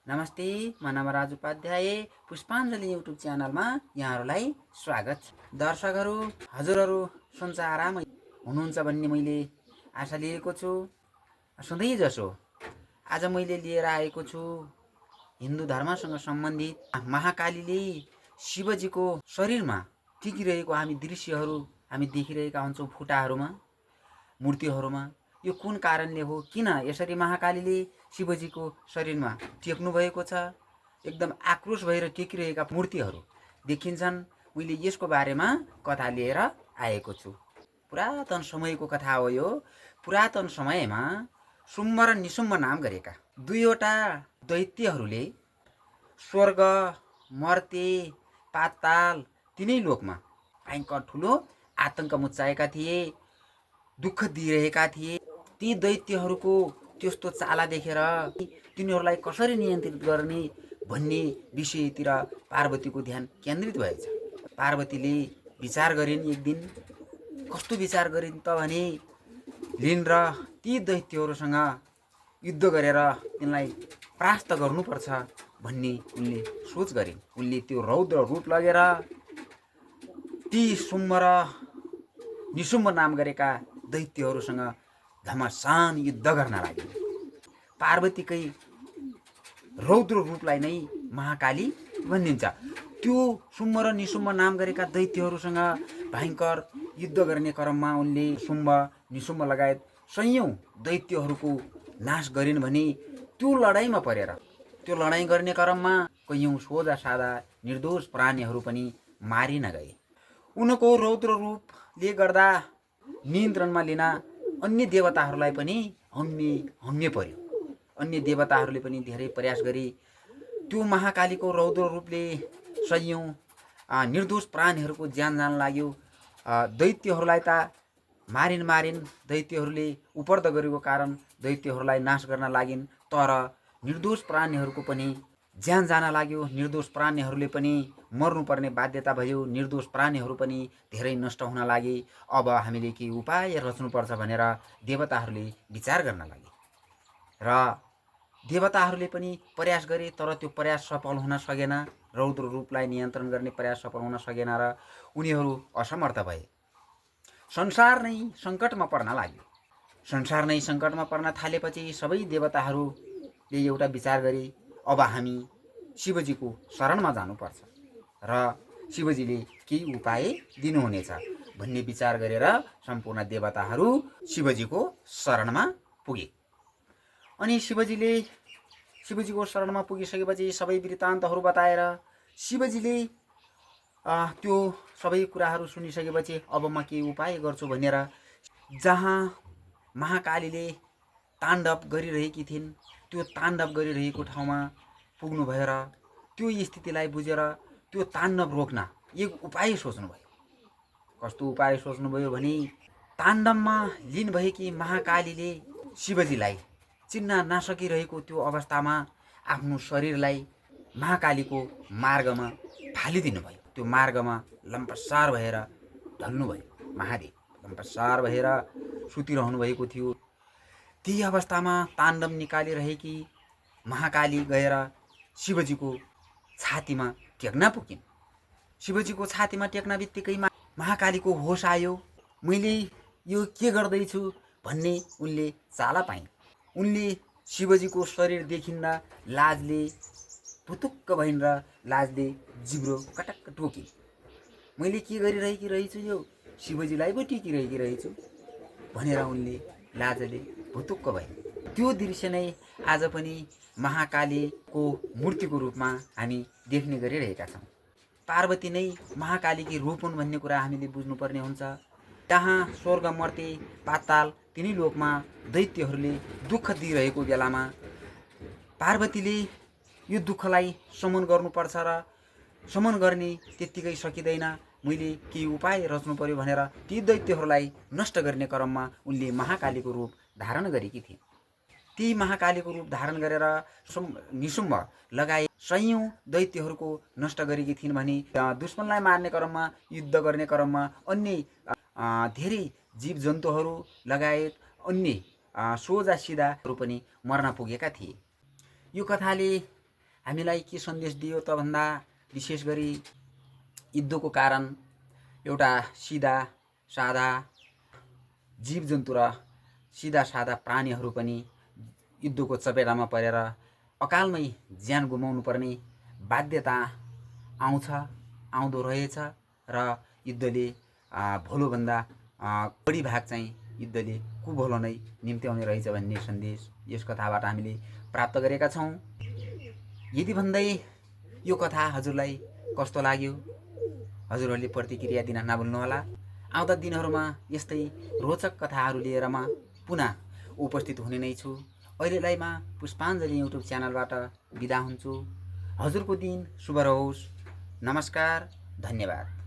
नमस्ते, म नवराज उपाध्याय पुष्पाञ्जली युट्युब च्यानलमा यहाँहरूलाई स्वागत छ। दर्शकहरू, हजुरहरू सन्चै आरामै हुनुहुन्छ भन्ने मैले आशा लिएको छु। सधैँ जसो आज मैले लिएर आएको छु हिन्दू धर्मसँग सम्बन्धित महाकालीले शिवजीको शरीरमा टिकिरहेको हामी दृश्यहरू हामी देखिरहेका हुन्छौँ फुटाहरूमा, मूर्तिहरूमा। यो कुन कारणले हो, किन यसरी महाकालीले शिवजीको शरीरमा टेक्नु भएको छ? एकदम आक्रोश भएर टेकिरहेका मूर्तिहरू देखिन्छन्। मैले यसको बारेमा कथा लिएर आएको छु। पुरातन समयको कथा हो यो। पुरातन समयमा शुम्भ र निशुम्भ नाम गरेका दुईवटा दैत्यहरूले स्वर्ग, मर्ते, पाताल तिनै लोकमा भयङ्कर ठुलो आतंक मचाएका थिए, दुःख दिइरहेका थिए। ती दैत्यहरूको त्यस्तो चाला देखेर तिनीहरूलाई कसरी नियन्त्रित गर्ने भन्ने विषयतिर पार्वतीको ध्यान केन्द्रित भएछ। पार्वतीले विचार गरिन् एक दिन। कस्तो विचार गरिन् त भने लिन र ती दैत्यहरूसँग युद्ध गरेर तिनलाई परास्त गर्नुपर्छ भन्ने उनले सोच गरिन्। उनले त्यो रौद्र रूप लगेर ती शुम्भ र निशुम्भ नाम गरेका दैत्यहरूसँग घमासान युद्ध गर्न लागे। पार्वतीकै रौद्र रूपलाई नै महाकाली भनिन्छ। त्यो शुम्भ र निशुम्भ नाम गरेका दैत्यहरूसँग भयङ्कर युद्ध गर्ने क्रममा उनले शुम्भ, निशुम्भ लगायत सयौं दैत्यहरूको नाश गरिन् भने त्यो लडाइँमा परेर त्यो लडाइँ गर्ने क्रममा कयौं सोझा सादा निर्दोष प्राणीहरू पनि मारिन गए। उनको रौद्र रूपले गर्दा नियन्त्रणमा लिन अन्य देवताहरूलाई पनि हम्मे पर्यो। अन्य देवताहरूले पनि धेरै प्रयास गरे। त्यो महाकालीको रौद्र रूपले सयौं निर्दोष प्राणीहरूको ज्यान जान लाग्यो। दैत्यहरूलाई त मारिन दैत्यहरूले उपर्द गरेको कारण दैत्यहरूलाई नाश गर्न लागिन्। तर निर्दोष प्राणीहरूको पनि ज्यान जान लाग्यो। निर्दोष प्राणीहरूले पनि मर्नुपर्ने बाध्यता भयो। निर्दोष प्राणीहरू पनि धेरै नष्ट हुन लागे। अब हामीले के उपाय रच्नुपर्छ भनेर देवताहरूले विचार गर्न लागे र देवताहरूले पनि प्रयास गरे, तर त्यो प्रयास सफल हुन सकेन। रौद्र रूपलाई नियन्त्रण गर्ने प्रयास सफल हुन सकेन र उनीहरू असमर्थ भए। संसार नै सङ्कटमा पर्न लाग्यो। संसार नै सङ्कटमा पर्न थालेपछि सबै देवताहरूले एउटा विचार गरे, अब हामी शिवजीको शरणमा जानुपर्छ र शिवजीले केही उपाय दिनुहुनेछ भन्ने विचार गरेर सम्पूर्ण देवताहरू शिवजीको शरणमा पुगे। अनि शिवजीको शरणमा पुगिसकेपछि सबै वृत्तान्तहरू बताएर शिवजीले त्यो सबै कुराहरू सुनिसकेपछि अब म के उपाय गर्छु भनेर जहाँ महाकालीले ताण्डव गरिरहेकी थिइन् त्यो ताण्डव गरिरहेको ठाउँमा पुग्नु भएर त्यो स्थितिलाई बुझेर त्यो ताण्डव रोक्न एक उपाय सोच्नुभयो। कस्तो उपाय सोच्नुभयो भने ताण्डवमा लिन भएकी महाकालीले शिवजीलाई चिन्न नसकिरहेको त्यो अवस्थामा आफ्नो शरीरलाई महाकालीको मार्गमा फालिदिनु भयो। त्यो मार्गमा लम्पसार भएर ढल्नुभयो। महादेव लम्पसार भएर सुतिरहनु भएको थियो। ती अवस्थामा ताण्डव निकालिरहेकी महाकाली गएर शिवजीको छातीमा टेक्न पुगिन्। शिवजीको छातीमा टेक्न बित्तिकै महाकालीको होस आयो। मैले यो के गर्दैछु भन्ने उनले चाला पाइन्। उनले शिवजीको शरीर देखिन्न लाजले भुतुक्क भइन् र लाजले जिब्रो कटक्क टोकिन्। मैले के गरिरहेकी रहेछु, यो शिवजीलाई पो टिकिरहेकी रहेछु भनेर उनले लाजले भुतुक्क भइन्। त्यो दृश्य नै आज पनि महाकालीको मूर्तिको रूपमा हामी देख्ने गरिरहेका छौँ। पार्वती नै महाकालीकी रूप हुन् भन्ने कुरा हामीले बुझ्नुपर्ने हुन्छ। त्यहाँ स्वर्ग, मर्ते, पाताल तिनै लोकमा दैत्यहरूले दुःख दिइरहेको बेलामा पार्वतीले यो दुःखलाई शमन गर्नुपर्छ र शमन गर्ने त्यत्तिकै सकिँदैन, मैले केही उपाय रच्नु पर्यो भनेर ती दैत्यहरूलाई नष्ट गर्ने क्रममा उनले महाकालीको रूप धारण गरेकी थिइन्। ती महाकालीको रूप धारण गरेर निशुम्भ लगाए सयौं दैत्यहरूको नष्ट गरेकी थिइन् भने दुश्मनलाई मार्ने क्रममा, युद्ध गर्ने क्रममा अन्य धेरै जीव जन्तुहरू लगायत अन्य सोझा सिधाहरू पनि मर्न पुगेका थिए। यो कथाले हामीलाई के सन्देश दियो त भन्दा विशेष गरी युद्धको कारण एउटा सिधा सादा जीवजन्तु र सिधा सादा प्राणीहरू पनि युद्धको चपेटामा परेर अकालमै ज्यान गुमाउनु पर्ने बाध्यता आउँदो रहेछ र युद्धले भोलोभन्दा बढी भाग चाहिँ युद्धले कुभोलो नै निम्त्याउने रहेछ भन्ने सन्देश यस कथाबाट हामीले प्राप्त गरेका छौँ। यदि भन्दै यो कथा हजुरलाई कस्तो लाग्यो हजुरहरूले प्रतिक्रिया दिन नभुल्नुहोला। आउँदा दिनहरूमा यस्तै रोचक कथाहरू लिएर म पुनः उपस्थित हुने नै छु। अहिलेलाई म पुष्पाञ्जली युट्युब च्यानलबाट बिदा हुन्छु। हजुरको दिन शुभ रहोस्। नमस्कार, धन्यवाद।